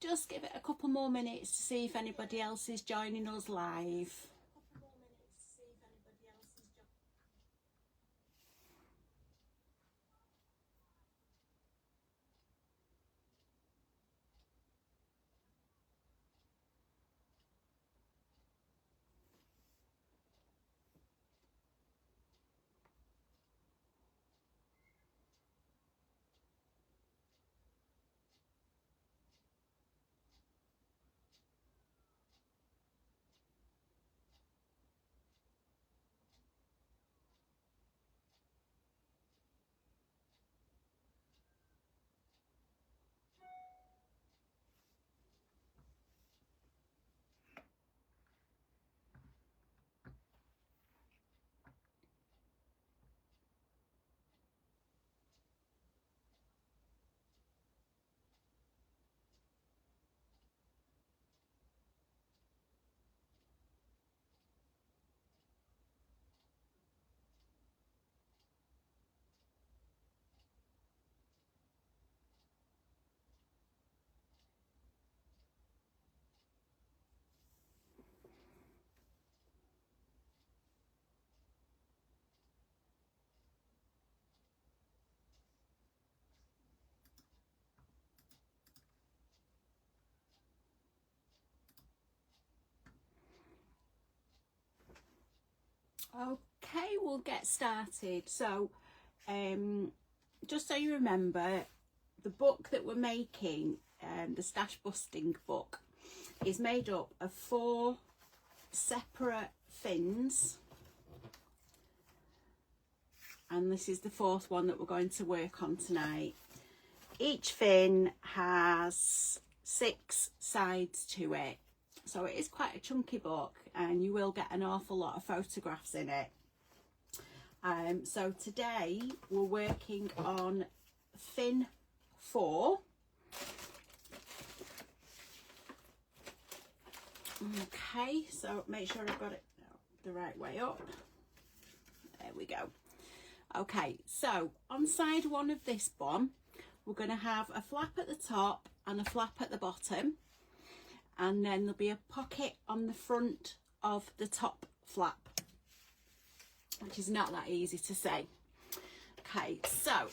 Just give it a couple more minutes to see if anybody else is joining us live. Okay, we'll get started. So just so you remember, the book that we're making, the Stash Busting book, is made up of 4 separate fins, and this is the 4th one that we're going to work on tonight. Each fin has 6 sides to it, so it is quite a chunky book, and you will get an awful lot of photographs in it. So today we're working on fin 4. Okay, so make sure I've got it the right way up. There we go. Okay, so on side 1 of this one, we're going to have a flap at the top and a flap at the bottom, and then there'll be a pocket on the front of the top flap, which is not that easy to say. Okay, so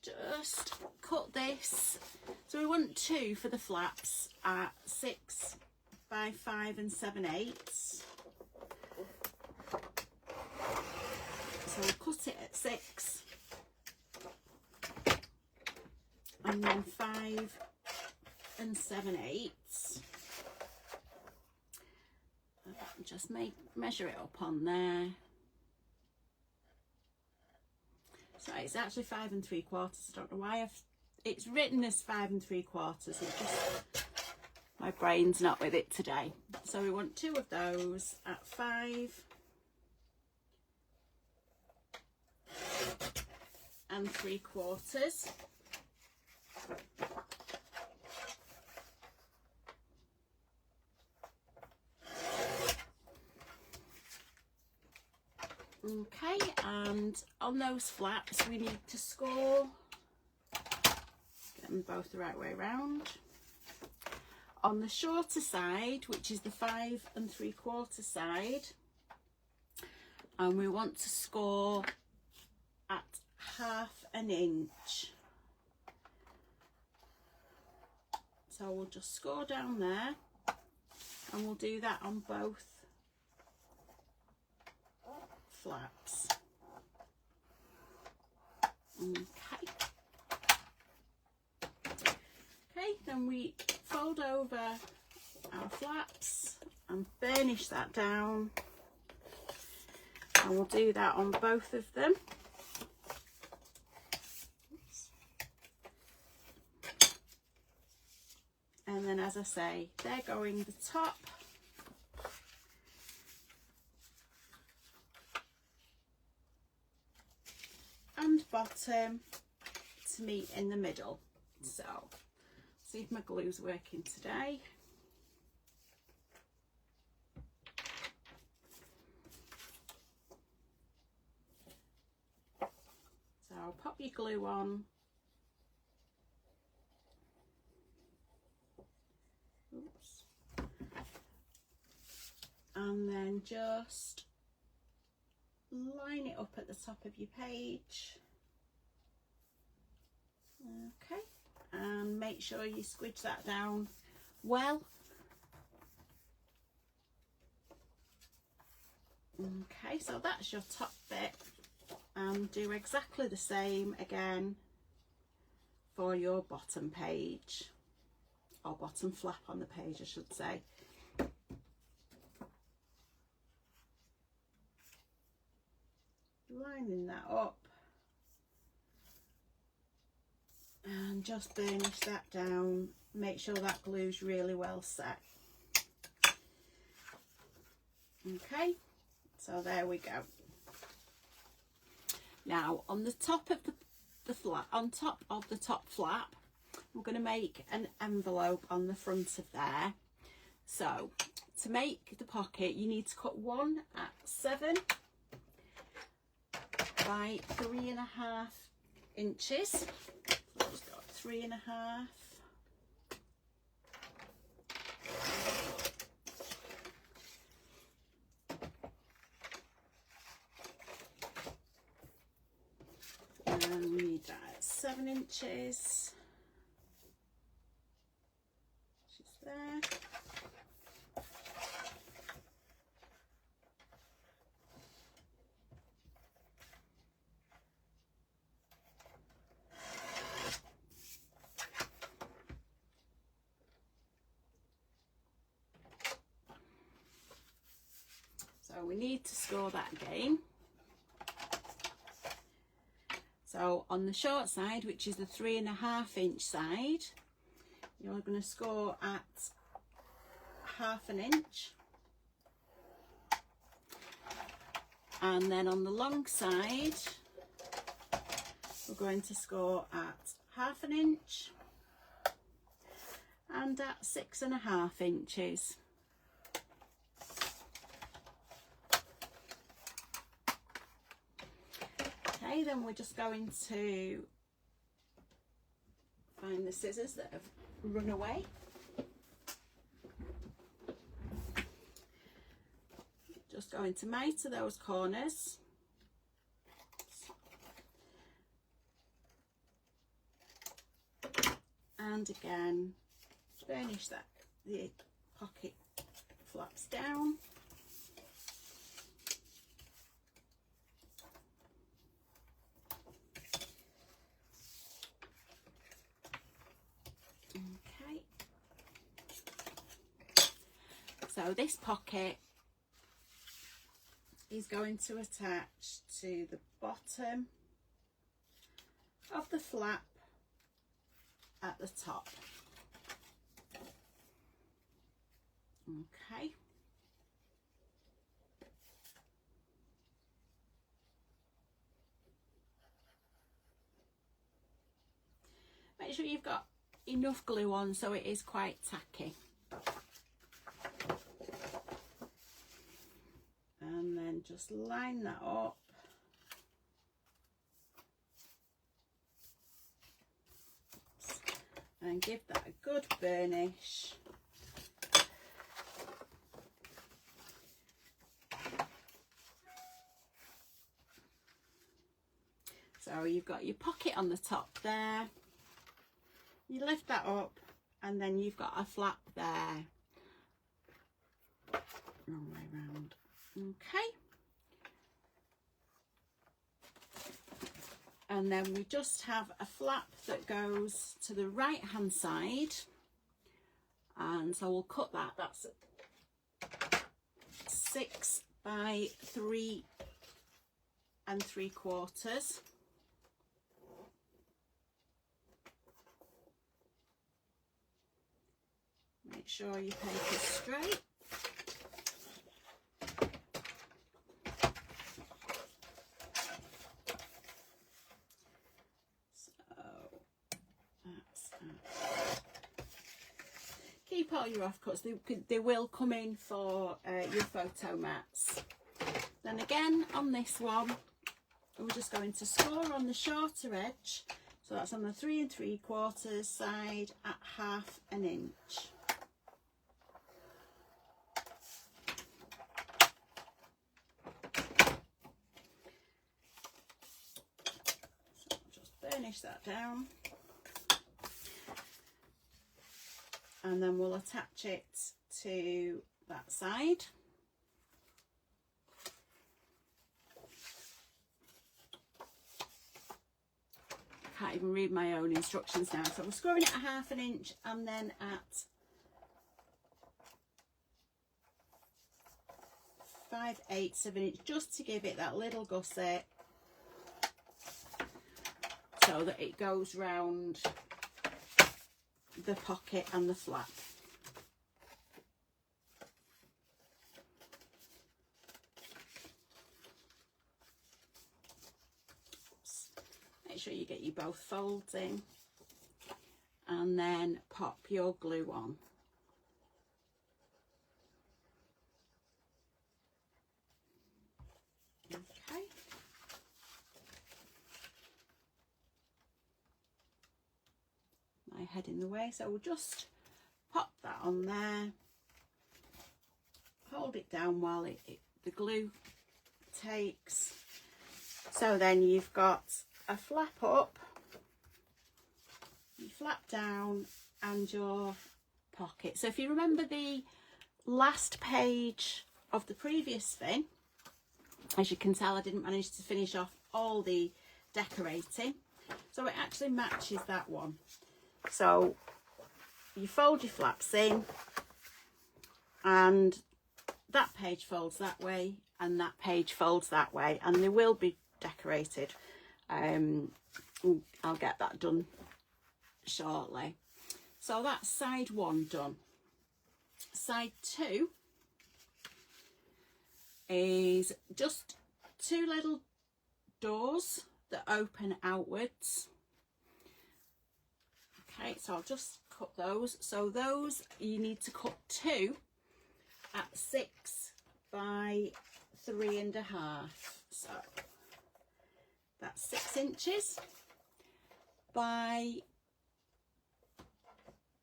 just cut this. So we want 2 for the flaps at 6 by 5 7/8. So we'll cut it at 6 and then 5 7/8. Just measure it up on there. So it's actually 5 3/4. I don't know why it's written as 5 3/4. It just, my brain's not with it today. So we want 2 of those at 5 3/4. Okay, and on those flaps we need to score, get them both the right way around. On the shorter side, which is the 5 3/4 side, and we want to score at 1/2 inch. So we'll just score down there, and we'll do that on both flaps. Okay, then we fold over our flaps and burnish that down, and we'll do that on both of them. And then, as I say, they're going the top and bottom to meet in the middle. So see if my glue's working today. So pop your glue on, and then just line it up at the top of your page. Okay, and make sure you squidge that down well. Okay, so that's your top bit, and do exactly the same again for your bottom page, or bottom flap on the page I should say. Lining that up and just burnish that down, make sure that glue's really well set. Okay, so there we go. Now on the top of the flap, on top of the top flap, we're going to make an envelope on the front of there. So to make the pocket, you need to cut one at 7 by 3.5 inches. So just got 3.5. And we need that at 7 inches. Just there. So we need to score that again. So on the short side, which is the 3.5 inch side, you're going to score at 1/2 inch. And then on the long side, we're going to score at 1/2 inch and at 6.5 inches. Okay, then we're just going to find the scissors that have run away. Just going to miter those corners. And again, burnish that the pocket flaps down. Okay. So this pocket is going to attach to the bottom of the flap at the top. Okay. Make sure you've got enough glue on so it is quite tacky. And then just line that up. And give that a good burnish. So you've got your pocket on the top there. You lift that up and then you've got a flap there. Wrong way round. Okay. And then we just have a flap that goes to the right hand side, and so we'll cut that. That's 6 by 3 3/4. Make sure your paper's straight. Keep all your offcuts, they will come in for your photo mats. Then again on this one, we're just going to score on the shorter edge, so that's on the 3 3/4 side at 1/2 inch. burnish that down, and then we'll attach it to that side. Can't even read my own instructions now. So we're scoring it at 1/2 inch and then at 5/8 of an inch, just to give it that little gusset so that it goes round the pocket and the flap. Make sure you get you both folds in, and then pop your glue on. Okay. My head in the way, so we'll just pop that on there, hold it down while the glue takes. So then you've got a flap up, you flap down, and your pocket. So if you remember the last page of the previous thing, as you can tell, I didn't manage to finish off all the decorating, so it actually matches that one. So you fold your flaps in, and that page folds that way and that page folds that way, and they will be decorated. I'll get that done shortly. So that's side 1 done. Side 2 is just 2 little doors that open outwards. Okay, so I'll just cut those. So those you need to cut 2 at 6 by 3.5. So that's 6 inches by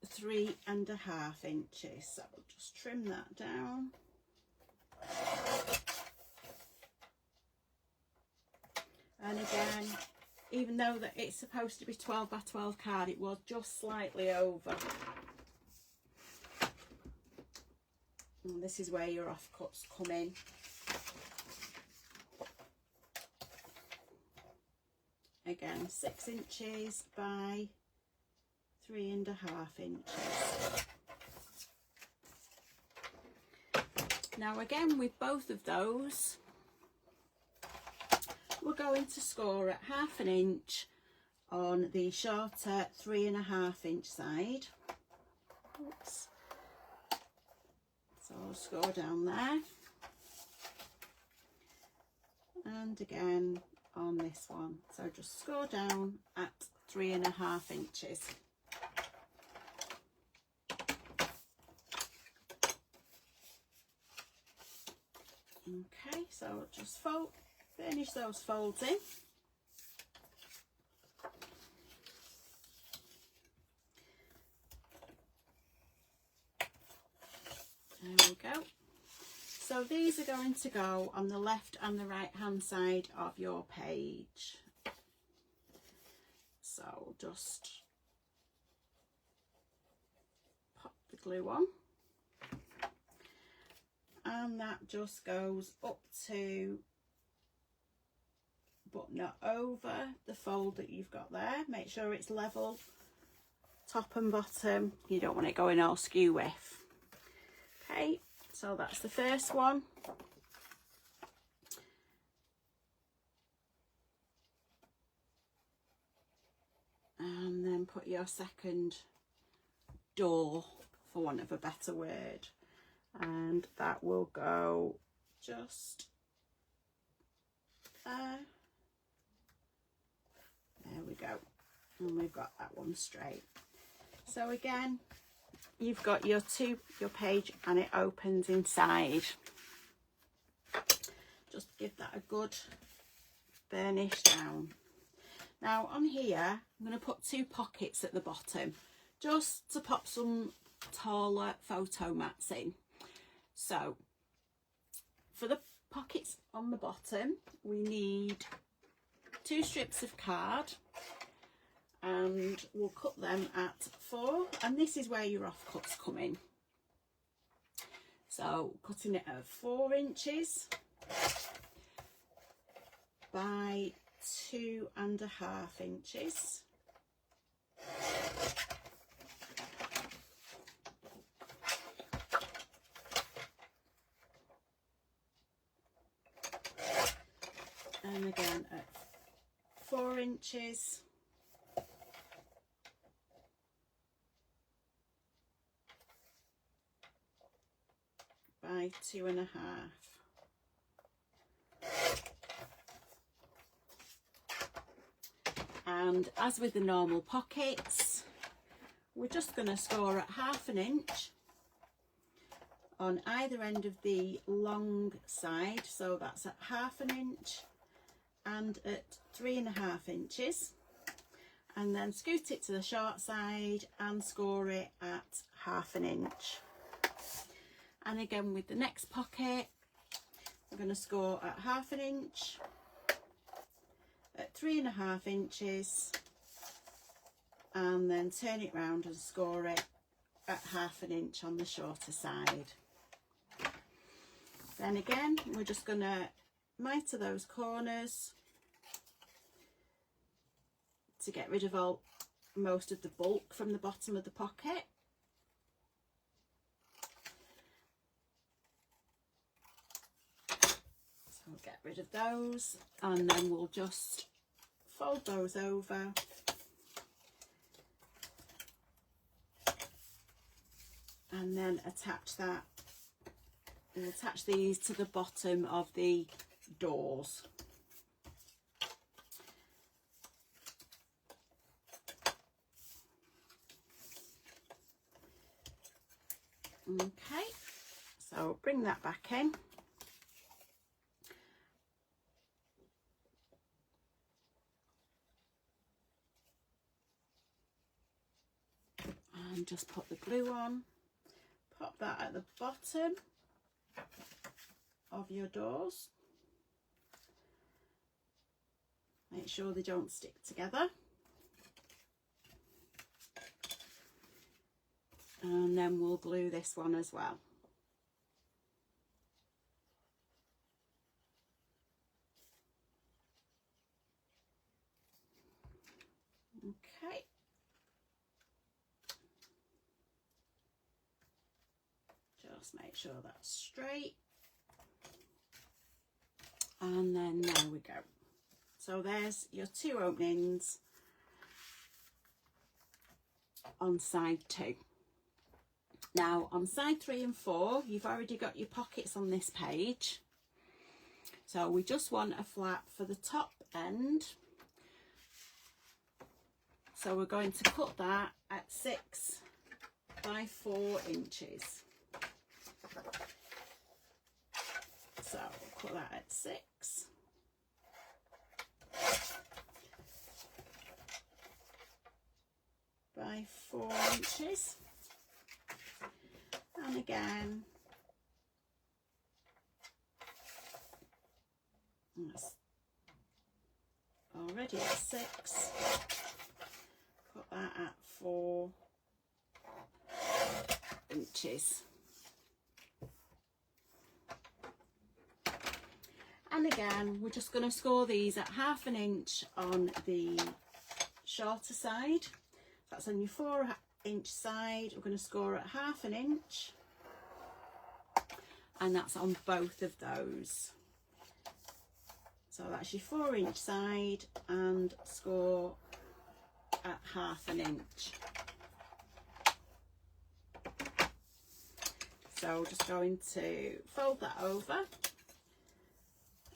3.5 inches. So we'll just trim that down. And again, even though that it's supposed to be 12 by 12 card, it was just slightly over. And this is where your offcuts come in. Again, 6 inches by 3.5 inches. Now again, with both of those, we're going to score at 1/2 inch on the shorter 3.5 inch side. Oops. So I'll score down there, and again on this one. So just score down at 3.5 inches. Okay, so just finish those folds in. There we go. So these are going to go on the left and the right hand side of your page. So just pop the glue on, and that just goes up to, but not over, the fold that you've got there. Make sure it's level, top and bottom. You don't want it going all skew with. Okay, so that's the first one. And then put your second door, for want of a better word, and that will go just there. There we go, and we've got that one straight. So again, you've got your page, and it opens inside. Just give that a good burnish down. Now on here, I'm going to put 2 pockets at the bottom, just to pop some taller photo mats in. So for the pockets on the bottom, we need 2 strips of card, and we'll cut them at 4, and this is where your offcuts come in. So cutting it at 4 inches by 2.5 inches. And again at 4 inches by 2.5. And as with the normal pockets, we're just going to score at 1/2 inch on either end of the long side, so that's at 1/2 inch and at 3.5 inches, and then scoot it to the short side and score it at 1/2 inch. And again with the next pocket, we're going to score at 1/2 inch, at 3.5 inches, and then turn it round and score it at 1/2 inch on the shorter side. Then again, we're just going to miter those corners to get rid of most of the bulk from the bottom of the pocket. So we'll get rid of those, and then we'll just fold those over and then attach that. We'll attach these to the bottom of the doors. Okay, so bring that back in. And just put the glue on. Pop that at the bottom of your doors. Make sure they don't stick together. And then we'll glue this one as well. Okay. Just make sure that's straight. And then there we go. So there's your 2 openings on side 2. Now on side 3 and 4, you've already got your pockets on this page. So we just want a flap for the top end. So we're going to cut that at 6 by 4 inches. So we'll cut that at 6. By 4 inches. And again, that's already at 6. Put that at 4 inches. And again, we're just going to score these at 1/2 inch on the shorter side. That's on your 4 inch side. We're going to score at 1/2 inch, and that's on both of those. So that's your 4 inch side, and score at 1/2 inch. So just going to fold that over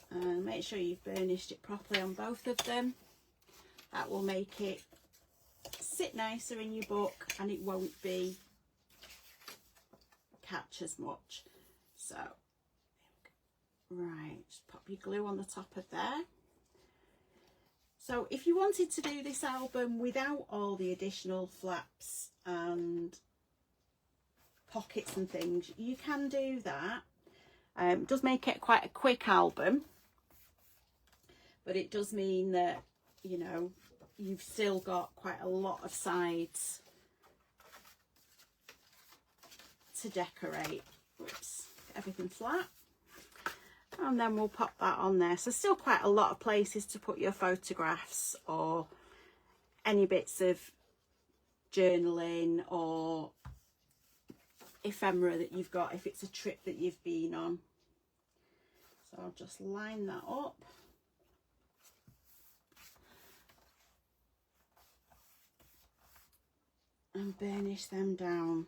and make sure you've burnished it properly on both of them. That will make it sit nicer in your book, and it won't be catch as much. So right, just pop your glue on the top of there. So if you wanted to do this album without all the additional flaps and pockets and things, you can do that. It does make it quite a quick album, but it does mean that, you know, you've still got quite a lot of sides to decorate. Oops, everything flat. And then we'll pop that on there. So still quite a lot of places to put your photographs or any bits of journaling or ephemera that you've got if it's a trip that you've been on. So I'll just line that up. And burnish them down.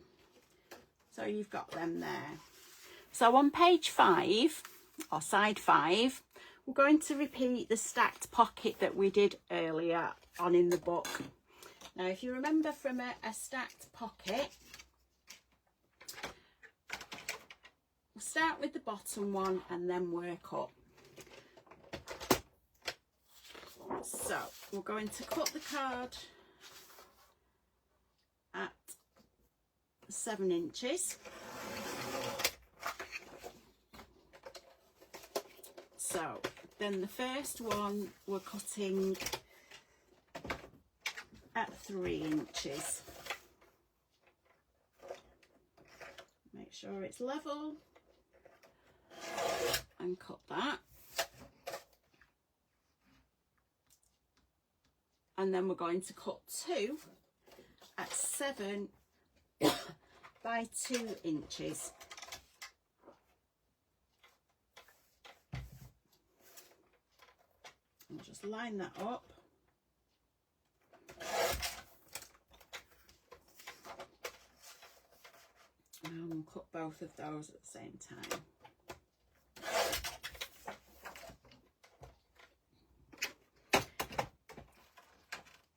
So you've got them there. So on page 5 or side 5, we're going to repeat the stacked pocket that we did earlier on in the book. Now if you remember from a stacked pocket, we'll start with the bottom one and then work up. So we're going to cut the card at 7 inches. So then the first one we're cutting at 3 inches. Make sure it's level and cut that. And then we're going to cut 2 at 7 by 2 inches. I'll just line that up. And we'll cut both of those at the same time.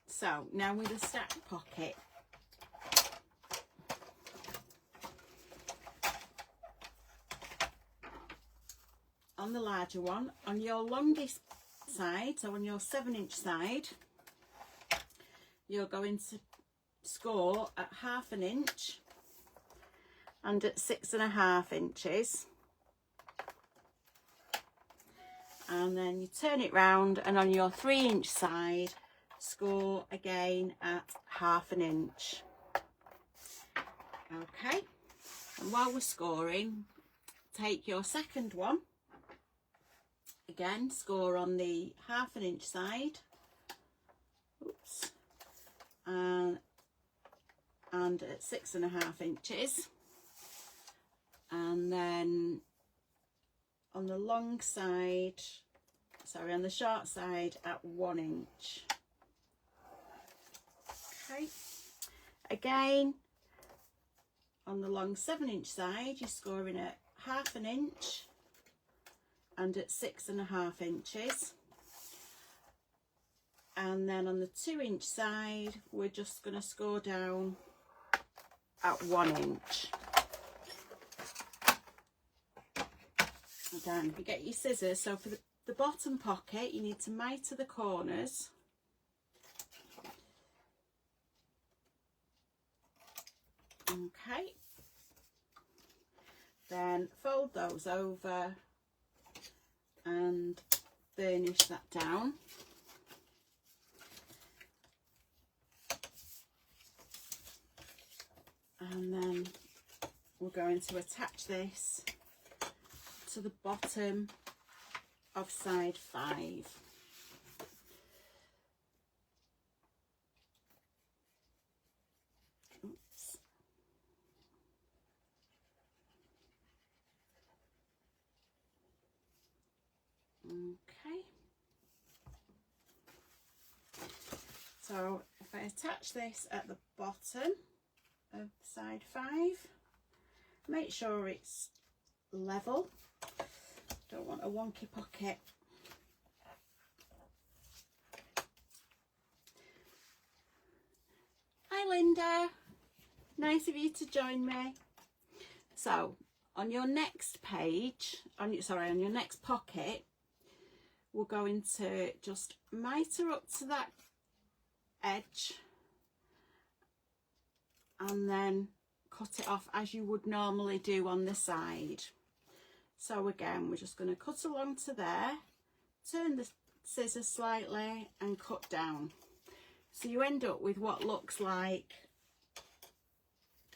So now with a stacked pocket, on the larger one, on your longest side, so on your 7-inch side, you're going to score at 1/2 inch and at 6.5 inches, and then you turn it round, and on your 3-inch side score again at 1/2 inch. Okay, and while we're scoring, take your second one, again score on the 1/2 inch side. Oops. And at 6.5 inches, and then on the long side, sorry, on the short side at 1 inch. Okay, again on the long 7-inch side, you're scoring at 1/2 inch and at 6.5 inches. And then on the 2-inch side, we're just going to score down at 1 inch. Again, if you get your scissors, so for the bottom pocket, you need to miter the corners. Okay. Then fold those over and burnish that down. And then we're going to attach this to the bottom of side 5. Oops. Okay. So if I attach this at the bottom of side 5, make sure it's level. Don't want a wonky pocket. Hi Linda, nice of you to join me. So on your next page, on your next pocket, we're going to just miter up to that edge and then cut it off as you would normally do on the side. So again, we're just going to cut along to there, turn the scissors slightly and cut down. So you end up with what looks like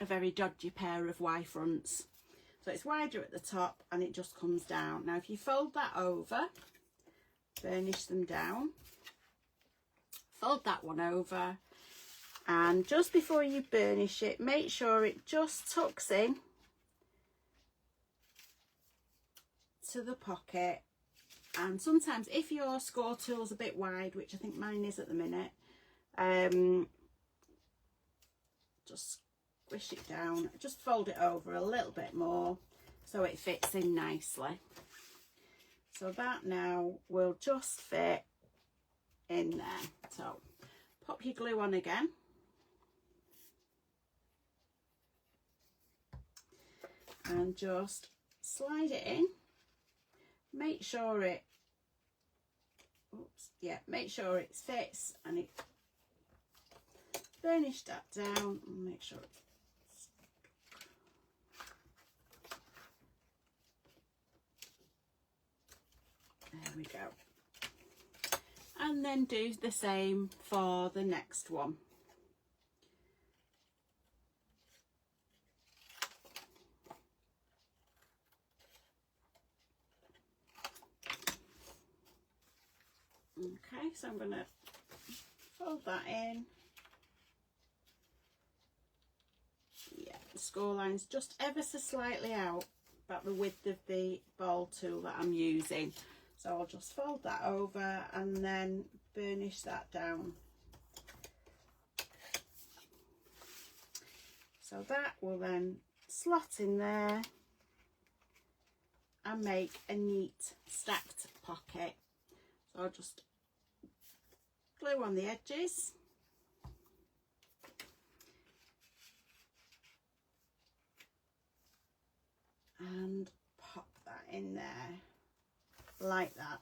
a very dodgy pair of Y fronts. So it's wider at the top and it just comes down. Now if you fold that over, burnish them down, fold that one over, and just before you burnish it, make sure it just tucks in to the pocket. And sometimes if your score tool's a bit wide, which I think mine is at the minute, just squish it down, just fold it over a little bit more so it fits in nicely. So that now will just fit in there. So pop your glue on again. And just slide it in. Make sure it, make sure it fits, and it burnish that down and make sure it's, there we go. And then do the same for the next one. Okay, so I'm going to fold that in. Yeah, the score line's just ever so slightly out about the width of the ball tool that I'm using. So I'll just fold that over and then burnish that down. So that will then slot in there and make a neat stacked pocket. So I'll just glue on the edges. And pop that in there like that.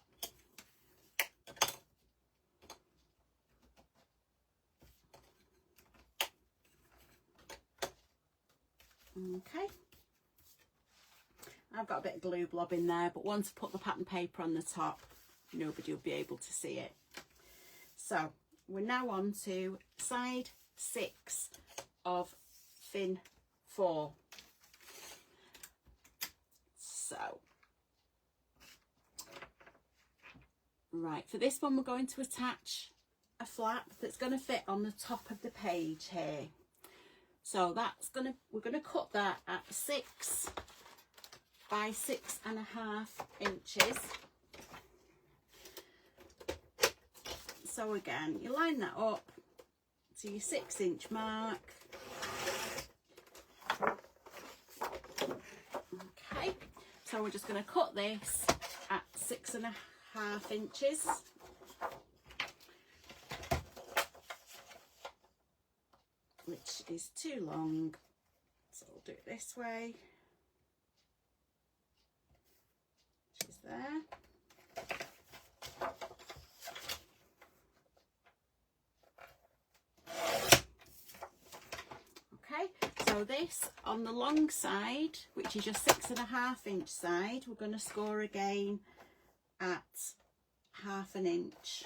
Okay. I've got a bit of glue blob in there, but once I put the pattern paper on the top, nobody will be able to see it. So we're now on to side 6 of fin 4. So, right, for this one we're going to attach a flap that's going to fit on the top of the page here. So we're going to cut that at 6 by 6.5 inches. So again, you line that up to your 6-inch mark. Okay, so we're just going to cut this at 6.5 inches. Which is too long, so we'll do it this way, which is there. Okay, so this on the long side, which is your 6.5 inch side, we're going to score again at 1/2 inch.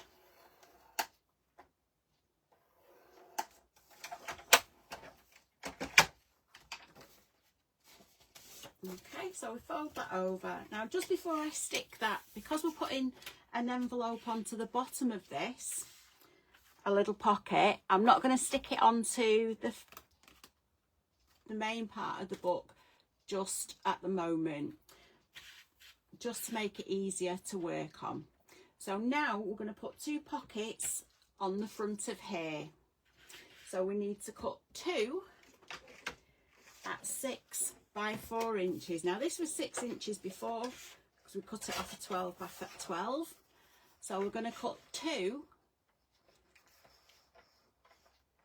Okay, so we fold that over. Now just before I stick that, because we're putting an envelope onto the bottom of this, a little pocket, I'm not going to stick it onto the main part of the book just at the moment, just to make it easier to work on. So now we're going to put 2 pockets on the front of here. So we need to cut 2 at 6 by 4 inches. Now this was 6 inches before because we cut it off at 12 by 12. So we're going to cut 2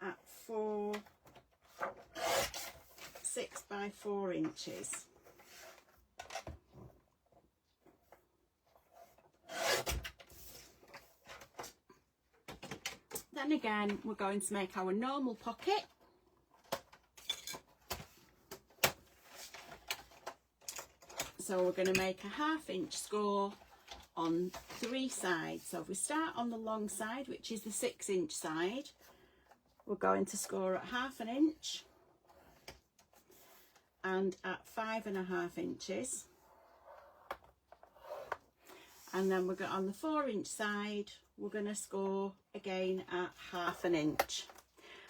at 6 by 4 inches. Then again, we're going to make our normal pocket. So we're going to make a 1/2 inch score on 3 sides. So if we start on the long side, which is the 6 inch side, we're going to score at 1/2 inch and at 5.5 inches, and then we're going on the 4-inch side, we're going to score again at 1/2 inch,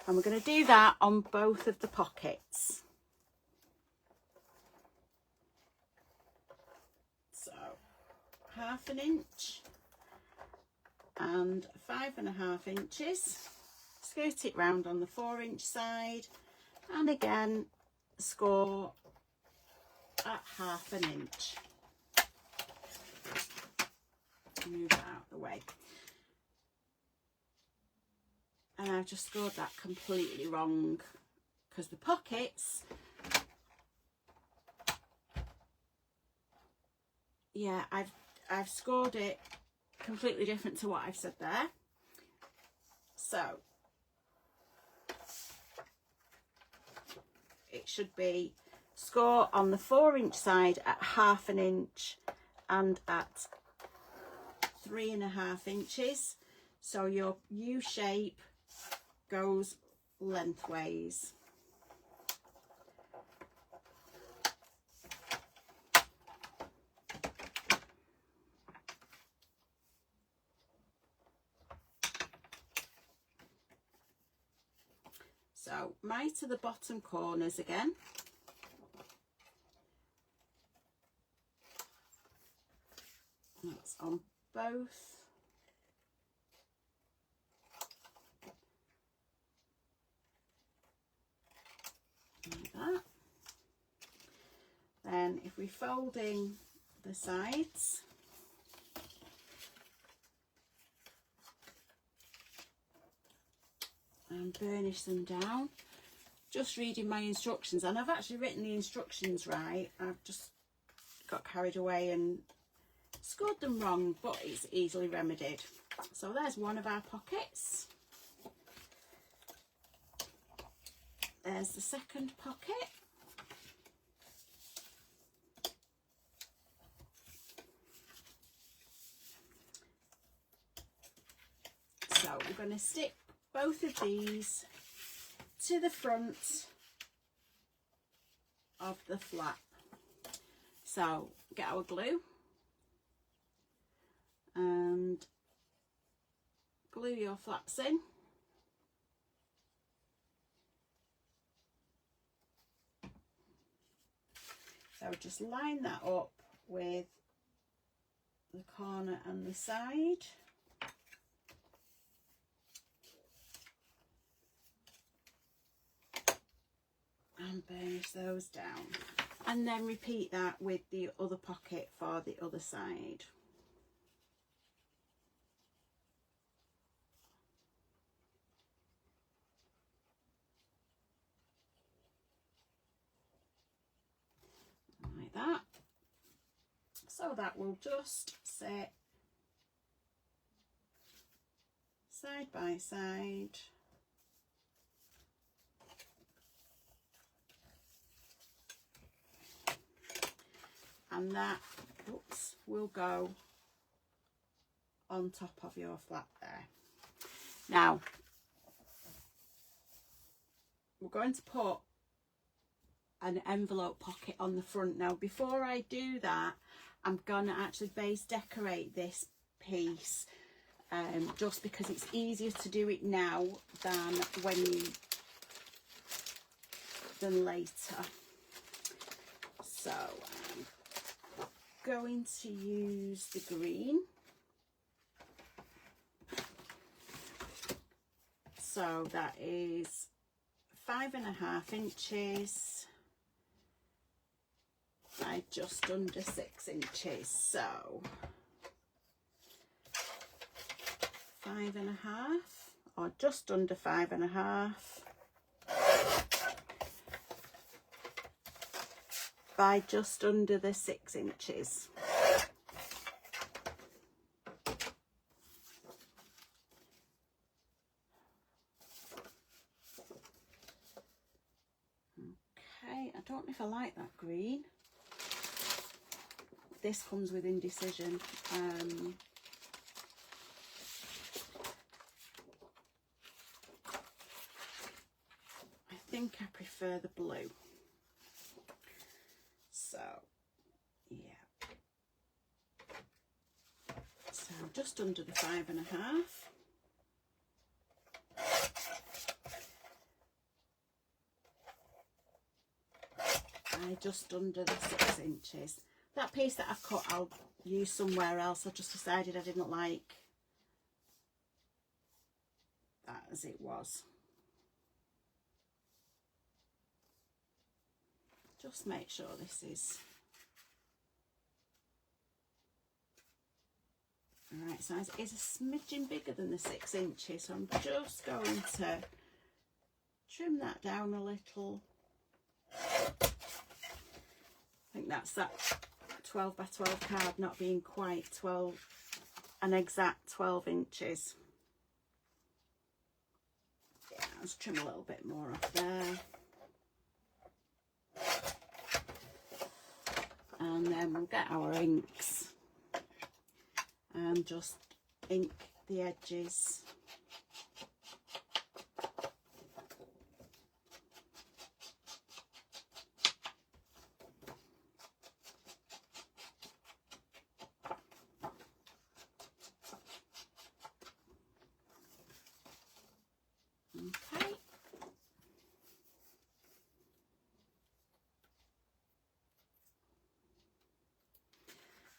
and we're going to do that on both of the pockets. So 1/2 inch and 5.5 inches, skirt it round on the 4-inch side, and again score at 1/2 inch. Move that out of the way. And I've just scored that completely wrong because the pockets, yeah, I've scored it completely different to what I've said there. So it should be score on the 4-inch side at 1/2 inch and at 3.5 inches, so your U shape goes lengthways. So mite to the bottom corners again. That's on both. Like that. Then if we're folding the sides, and burnish them down, just reading my instructions, and I've actually written the instructions right, I've just got carried away and scored them wrong, but it's easily remedied. So there's one of our pockets. There's the second pocket. So we're going to stick both of these to the front of the flap. So get our glue and glue your flaps in. So just line that up with the corner and the side. And burnish those down. And then repeat that with the other pocket for the other side. Like that. So that will just sit side by side. And that, oops, will go on top of your flap there. Now, we're going to put an envelope pocket on the front. Now, before I do that, I'm going to actually base decorate this piece, just because it's easier to do it now than later. So I'm going to use the green. So that is 5.5 inches by just under 6 inches. So 5.5 or just under 5.5 by just under the 6 inches. Okay, I don't know if I like that green. This comes with indecision. think I prefer the blue. So, yeah. So just under the 5.5. Just under the 6 inches. That piece that I've cut I'll use somewhere else. I just decided I didn't like that as it was. Just make sure this is the right size. It's a smidgen bigger than the 6 inches, so I'm just going to trim that down a little. I think that's that 12 by 12 card not being quite 12, an exact 12 inches. Yeah, let's trim a little bit more off there. And then we'll get our inks and just ink the edges. Okay.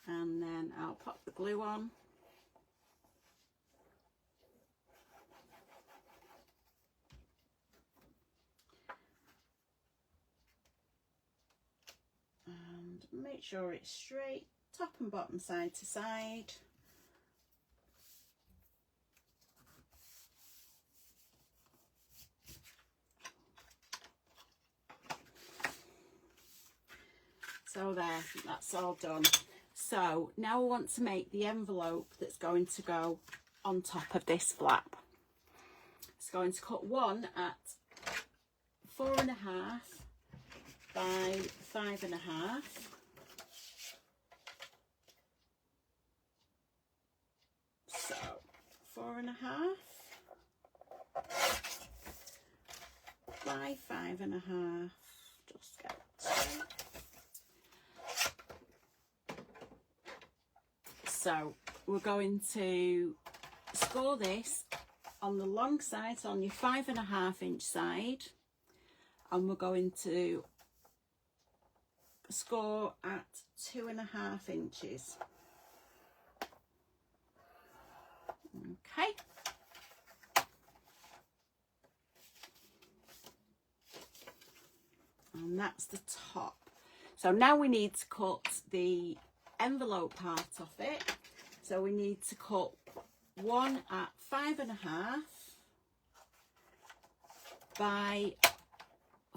And then I'll pop the glue on. And make sure it's straight, top and bottom, side to side. So there, that's all done. So now I want to make the envelope that's going to go on top of this flap. It's going to cut one at 4.5 by 5.5. So 4.5 by 5.5. Just get two. So we're going to score this on the long side, so on your 5.5 inch side, and we're going to score at 2.5 inches. Okay. And that's the top. So now we need to cut the envelope part of it. So we need to cut one at 5.5 by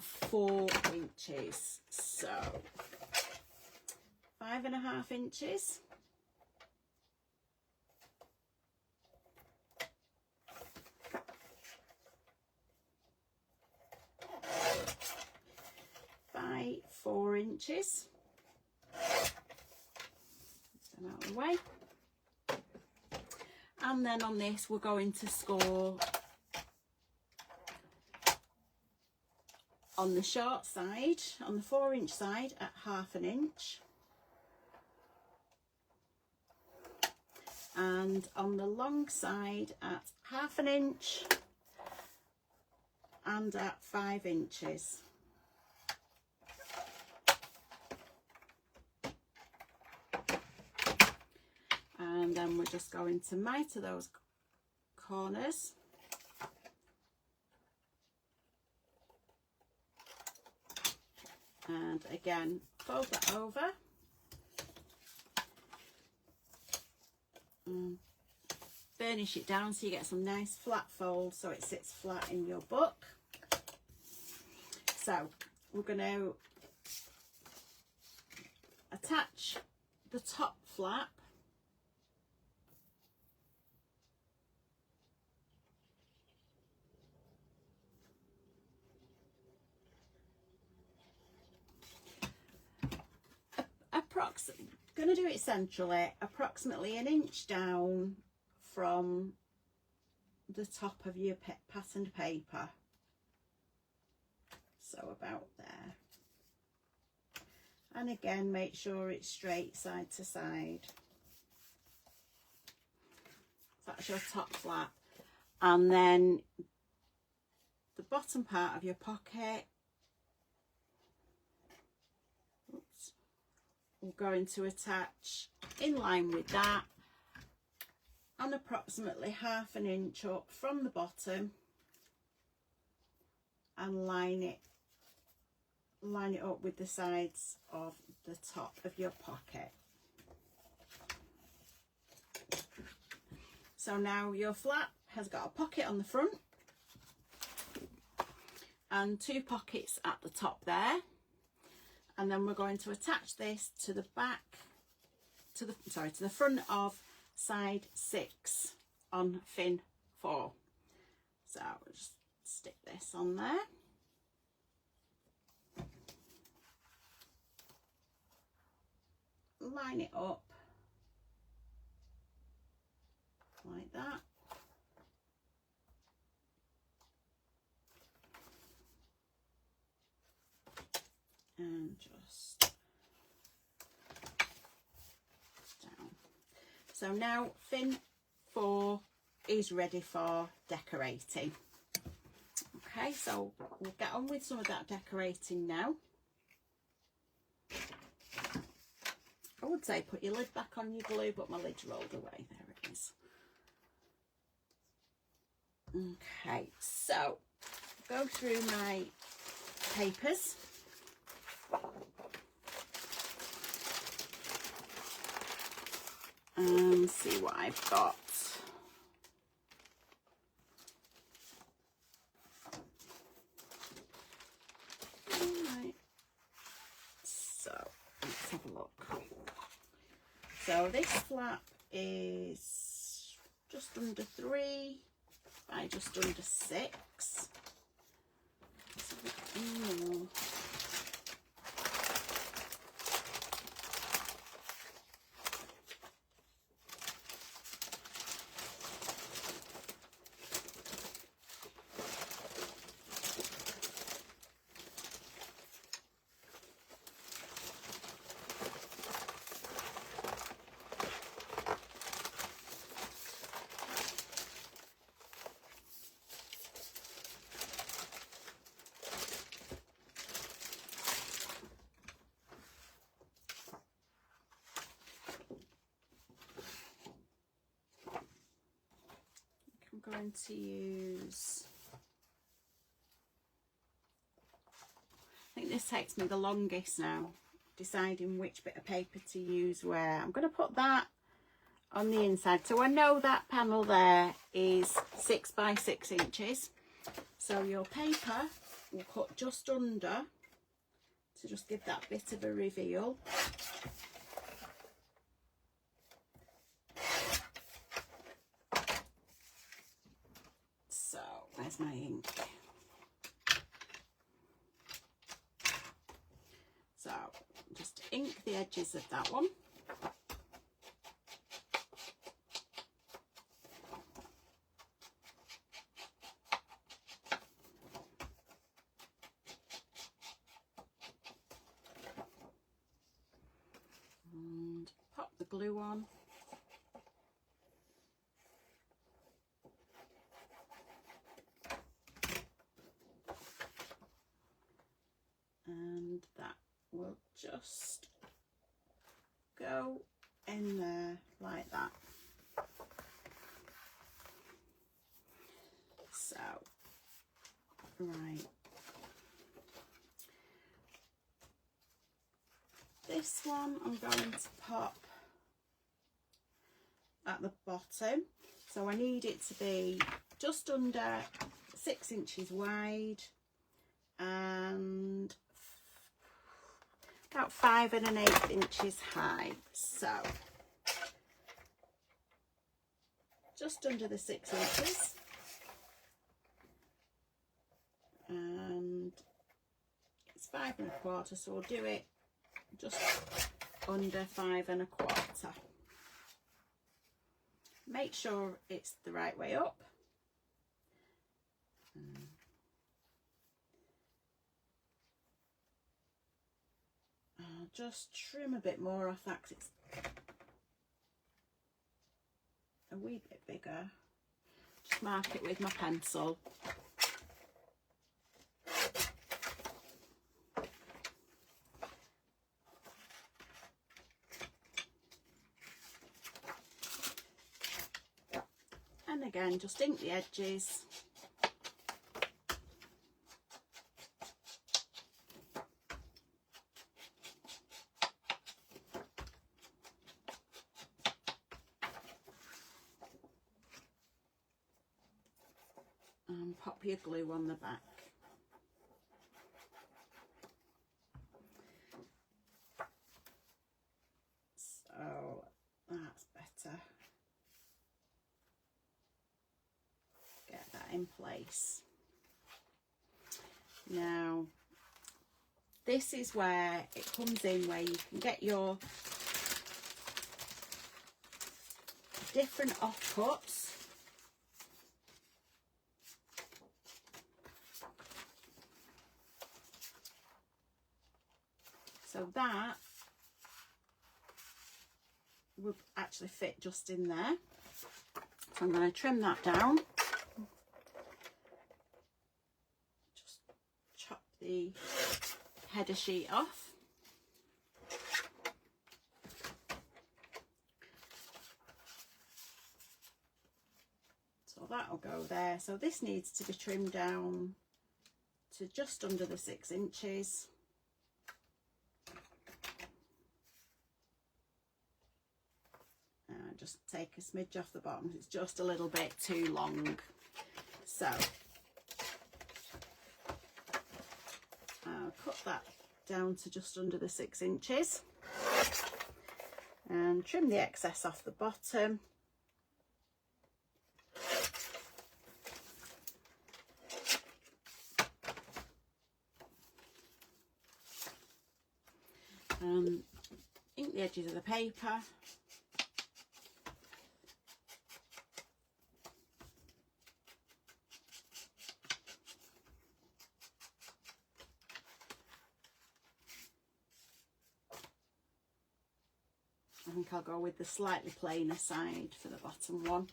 4 inches. So 5.5 inches. By 4 inches. Get out of the way. And then on this we're going to score on the short side, on the 4 inch side, at 1/2 inch, and on the long side at 1/2 inch and at 5 inches. And then we're just going to miter those corners. And again, fold that over. And burnish it down so you get some nice flat folds so it sits flat in your book. So we're going to attach the top flap going to do it centrally, approximately 1 inch down from the top of your patterned paper. so about there. And again, make sure it's straight side to side. That's your top flap. And then the bottom part of your pocket, oops, we're going to attach in line with that, and approximately 1/2 inch up from the bottom, and line it up with the sides of the top of your pocket. So now your flap has got a pocket on the front and 2 pockets at the top there, and then we're going to attach this to the back, to the front of side 6 on fin 4. So we'll just stick this on there. Line it up like that. And just down. So now fin 4 is ready for decorating. Okay, so we'll get on with some of that decorating now. I would say put your lid back on your glue, but my lid's rolled away. There it is. Okay, so go through my papers. And see what I've got. Alright, so let's have a look. So this flap is just under 3 by just under 6. I'm going to use, I think this takes me the longest now, deciding which bit of paper to use where. I'm going to put that on the inside. So I know that panel there is 6 by 6 inches. So your paper will cut just under to just give that bit of a reveal. So where's my ink? So just ink the edges of that one. And pop the glue on. And that will just go in there like that. So, right. This one I'm going to pop at the bottom. So I need it to be just under 6 inches wide and about 5 1/8 inches high. So just under the 6 inches, and it's 5 1/4, so we'll do it just under 5 1/4. Make sure it's the right way up. just trim a bit more off that because it's a wee bit bigger. Just mark it with my pencil. And again, just ink the edges. And pop your glue on the back. So that's better. Get that in place. Now, this is where it comes in, where you can get your different offcuts. So that would actually fit just in there. So I'm going to trim that down. Just chop the header sheet off. So that'll go there. So this needs to be trimmed down to just under the 6 inches. Just take a smidge off the bottom. It's just a little bit too long. So I'll cut that down to just under the 6 inches and trim the excess off the bottom. Ink the edges of the paper. I think I'll go with the slightly plainer side for the bottom one.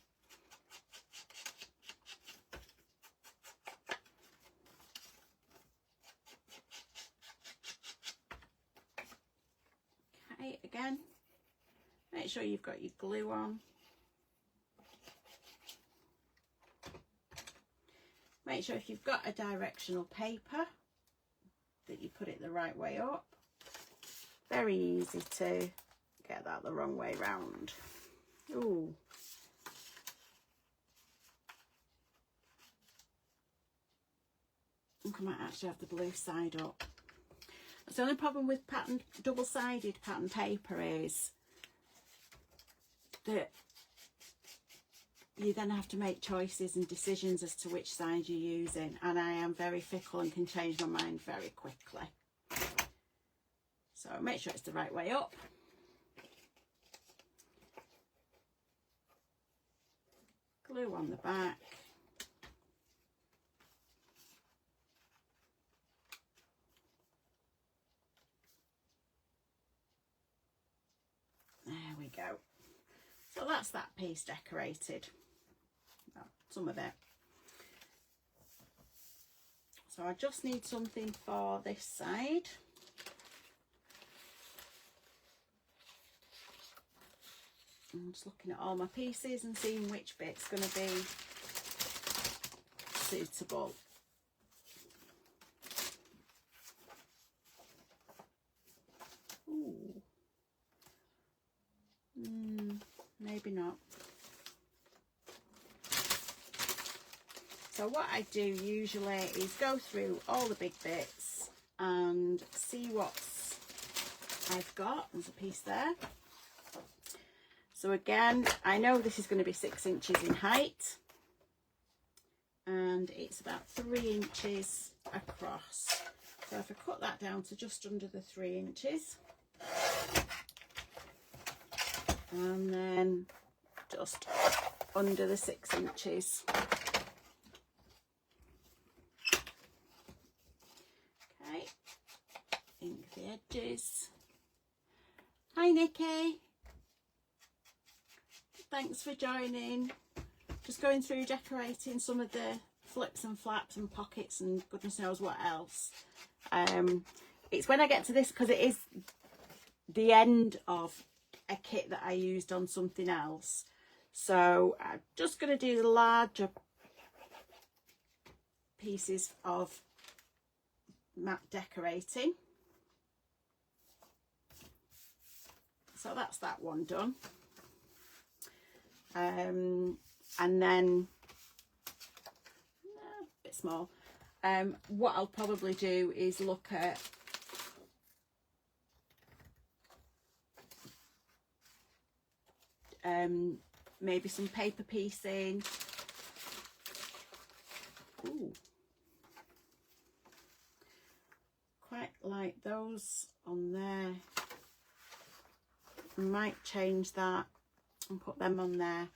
Okay, again, make sure you've got your glue on. Make sure if you've got a directional paper that you put it the right way up. Very easy to get that the wrong way round. Ooh. I think I might actually have the blue side up. That's the only problem with double-sided pattern paper is that you then have to make choices and decisions as to which side you're using, and I am very fickle and can change my mind very quickly. So make sure it's the right way up. Glue on the back. There we go. So that's that piece decorated. Well, some of it. So I just need something for this side. I'm just looking at all my pieces and seeing which bit's going to be suitable. Ooh. Maybe not. So what I do usually is go through all the big bits and see what I've got. There's a piece there. So again, I know this is going to be 6 inches in height and it's about 3 inches across. So if I cut that down to just under the 3 inches and then just under the 6 inches. Okay, ink the edges. Nikki. Thanks for joining. Just going through decorating some of the flips and flaps and pockets and goodness knows what else. It's when I get to this, because it is the end of a kit that I used on something else. So I'm just going to do the larger pieces of matte decorating. So that's that one done. And then a bit small. What I'll probably do is look at maybe some paper piecing. Ooh. Quite like those on there. Might change that and put them on there.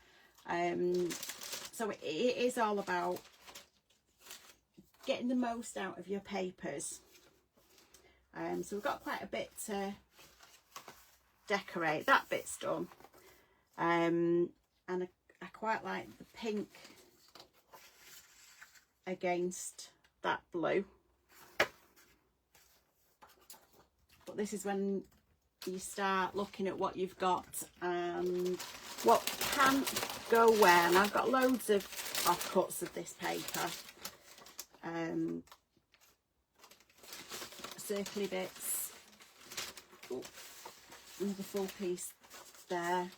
So it is all about getting the most out of your papers. So we've got quite a bit to decorate. That bit's done. And I quite like the pink against that blue. But this is when you start looking at what you've got and what can go where. And I've got loads of offcuts of this paper, circly bits. Ooh, another full piece there.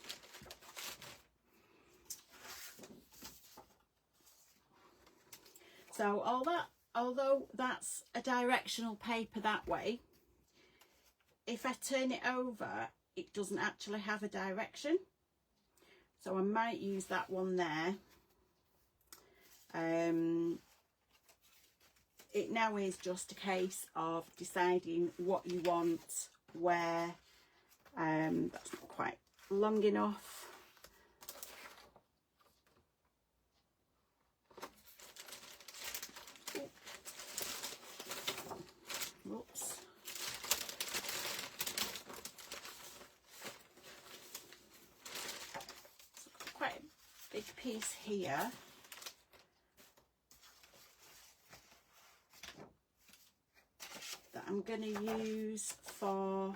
So all that, although that's a directional paper that way, if I turn it over, it doesn't actually have a direction. So I might use that one there. It now is just a case of deciding what you want, where. That's not quite long enough. Whoops. Quite a big piece here. That I'm going to use for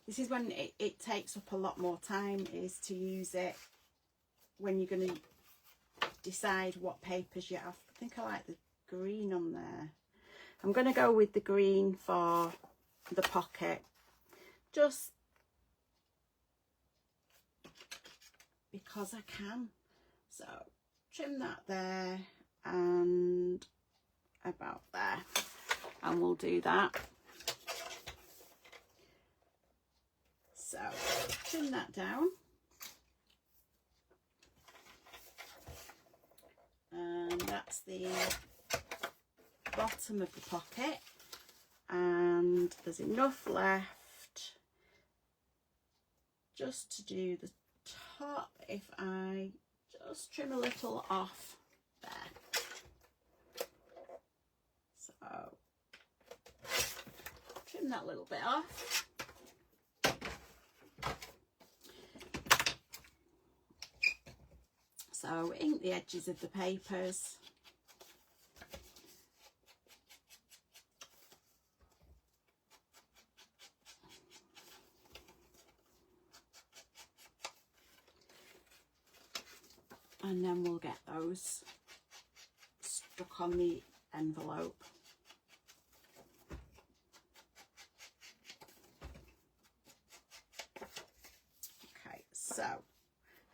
this is when it takes up a lot more time, is to use it when you're going to decide what papers you have. I think I like the green on there. I'm going to go with the green for the pocket, just because I can. So trim that there and about there, and we'll do that. So trim that down, and that's the bottom of the pocket, and there's enough left just to do the top if I just trim a little off there. So trim that little bit off. So ink the edges of the papers. And then we'll get those stuck on the envelope. Okay, so,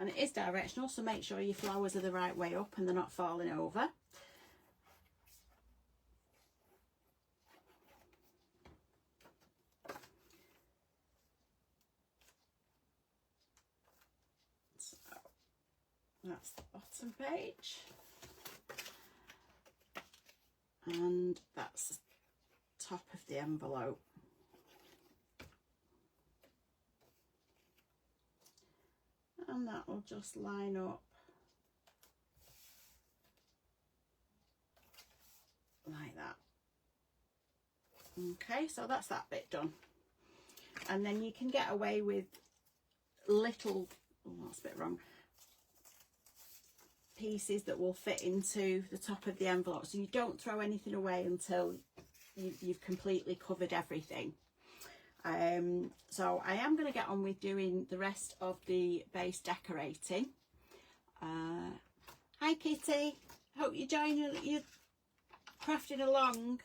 and it is directional, so make sure your flowers are the right way up and they're not falling over. So that's the bottom page, and that's the top of the envelope. And that will just line up like Okay, so that's that bit done. And then you can get away with little, oh, that's a bit wrong, pieces that will fit into the top of the envelope, so you don't throw anything away until you've completely covered everything. So I am going to get on with doing the rest of the base decorating. Hi Kitty, hope you're joining, you're crafting along.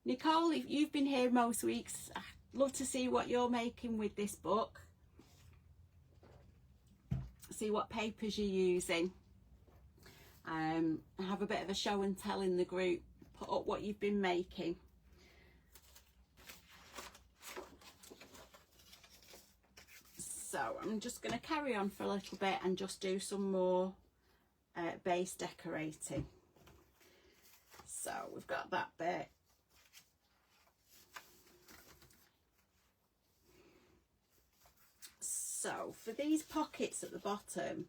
Nicole, if you've been here most weeks, I'd love to see what you're making with this book. See what papers you're using. Have a bit of a show and tell in the group. Put up what you've been making. So I'm just going to carry on for a little bit and just do some more base decorating. So we've got that bit. So for these pockets at the bottom,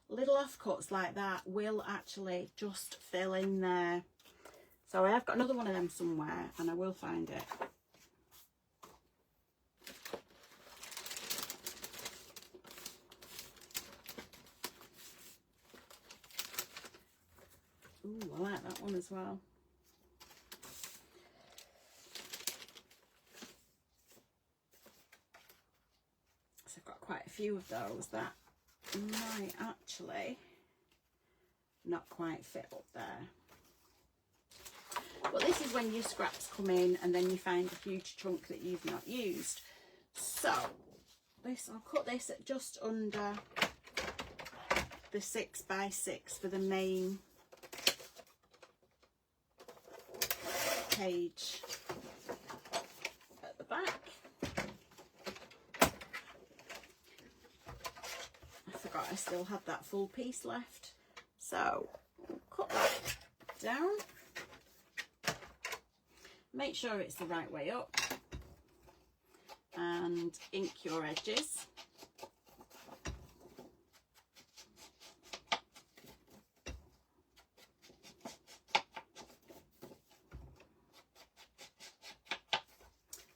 little offcuts like that will actually just fill in there. So I have got another one of them somewhere and I will find it. Ooh, I like that one as well. So I've got quite a few of those that might actually not quite fit up there. But this is when your scraps come in and then you find a huge chunk that you've not used. So this, I'll cut this at just under the 6 by 6 for the main page at the back. I forgot I still had that full piece left, so we'll cut that down. Make sure it's the right way up and ink your edges.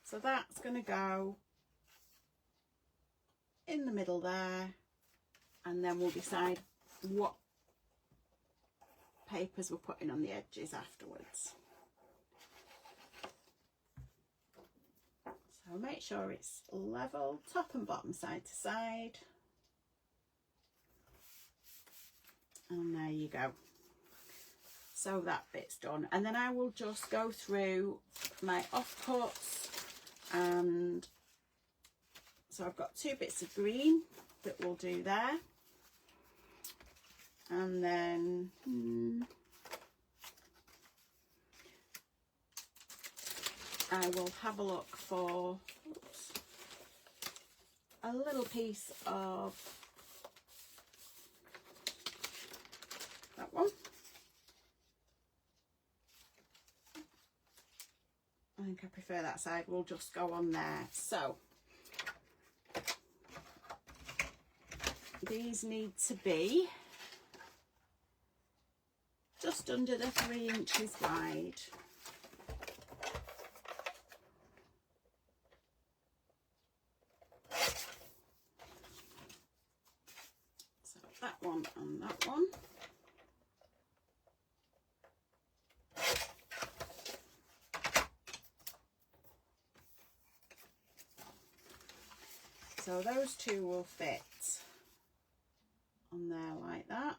So that's going to go in the middle there, and then we'll decide what papers we're putting on the edges afterwards. So make sure it's level, top and bottom, side to side. And there you go. So that bit's done. And then I will just go through my offcuts. And so I've got 2 bits of green that we'll do there. And then I will have a look for a little piece of that one. I think I prefer that side. We'll just go on there. So these need to be just under the 3 inches wide. So that one and that one. So those 2 will fit on there like that.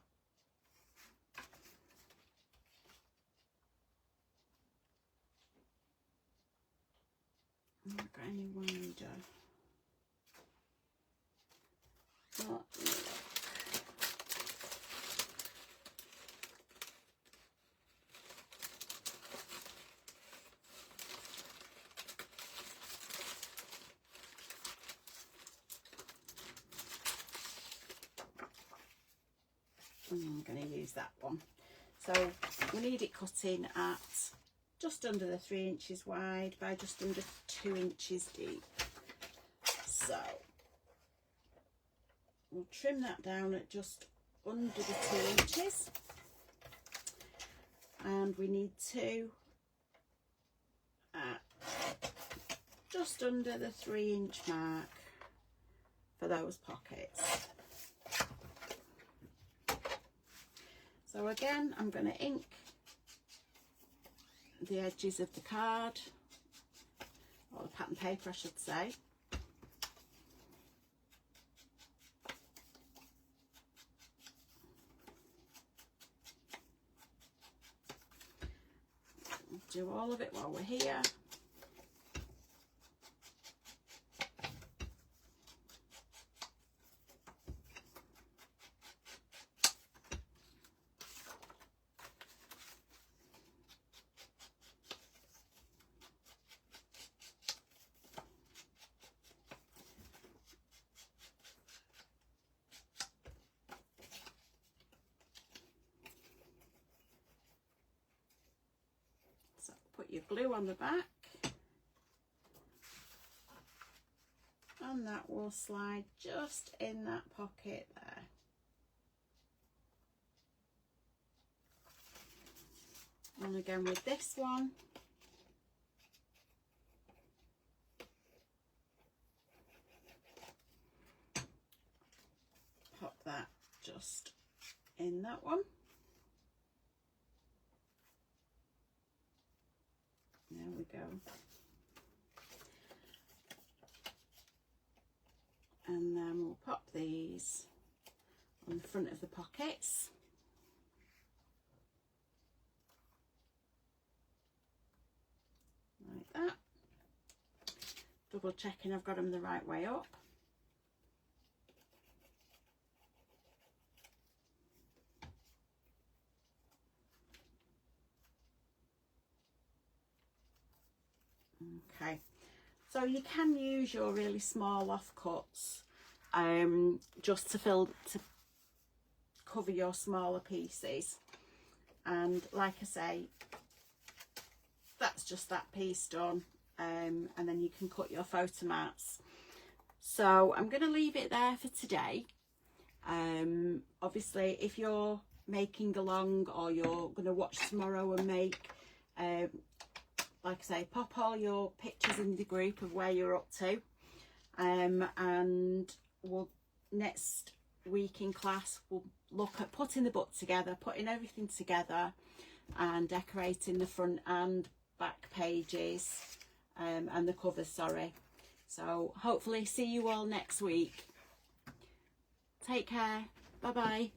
Not got any wider. Oh, I'm going to use that one. So we need it cutting at just under the 3 inches wide by just under 2 inches deep. So we'll trim that down at just under the 2 inches. and we need two just under the 3-inch mark for those pockets. So again, I'm going to ink the edges of the card, or the pattern paper I should say. Do all of it while we're here. So put your glue on the back, and that will slide just in that pocket there. And again with this one, pop that just in that one. There we go. And then we'll pop these on the front of the pockets. Like that. Double checking I've got them the right way up. Okay, so you can use your really small offcuts just to cover your smaller pieces, and like I say, that's just that piece done, and then you can cut your photo mats. So I'm going to leave it there for today. Obviously if you're making along or you're going to watch tomorrow and make, like I say, pop all your pictures in the group of where you're up to, and we'll next week in class we'll look at putting the book together, putting everything together and decorating the front and back pages, and the covers, sorry. So hopefully see you all next week. Take care. Bye bye.